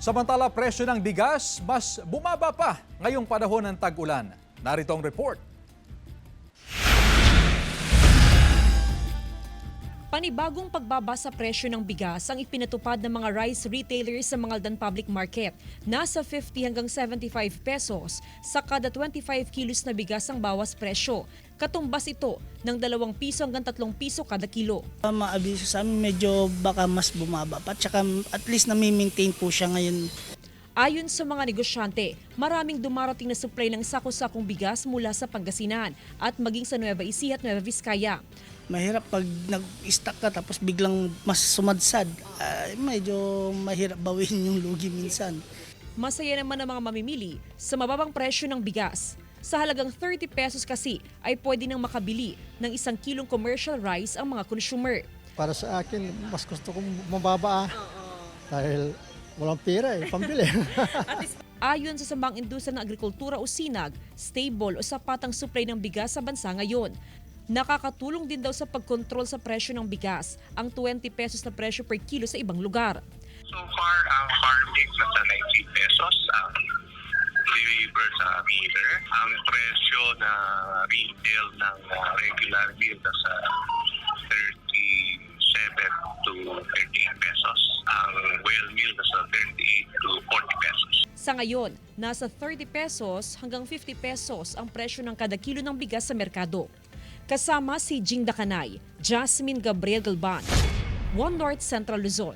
Samantala, presyo ng bigas mas bumaba pa ngayong panahon ng tag-ulan. Narito ang report. Panibagong pagbaba sa presyo ng bigas ang ipinatupad ng mga rice retailers sa Mangaldan Public Market. Nasa 50 hanggang 75 pesos sa kada 25 kilos na bigas ang bawas presyo. Katumbas ito ng 2 piso hanggang 3 piso kada kilo. Maabiso sa amin medyo baka mas bumaba pa, tsaka at least nami-maintain po siya ngayon. Ayon sa mga negosyante, maraming dumarating na supply ng sako-sakong bigas mula sa Pangasinan at maging sa Nueva Ecija at Nueva Vizcaya. Mahirap pag nag-stock ka tapos biglang mas sumadsad. Medyo mahirap bawin yung lugi minsan. Masaya naman ang mga mamimili sa mababang presyo ng bigas. Sa halagang 30 pesos kasi ay pwede nang makabili ng 1 kilong commercial rice ang mga consumer. Para sa akin, mas gusto kong mababa dahil walang pera pambili. Ayon sa Sambang Industriya ng Agrikultura o SINAG, stable o sapatang supply ng bigas sa bansa ngayon. Nakakatulong din daw sa pagkontrol sa presyo ng bigas ang 20 pesos na presyo per kilo sa ibang lugar. So far, ang farm gate nasa 90 pesos ang deliver sa miller. Ang presyo na retail ng regular meal nasa 37 to 38 pesos. Ang well meal nasa 38 to 40 pesos. Sa ngayon, nasa 30 pesos hanggang 50 pesos ang presyo ng kada kilo ng bigas sa merkado. Kasama si Jing Dakanay, Jasmine Gabriel Galban, One North Central Luzon.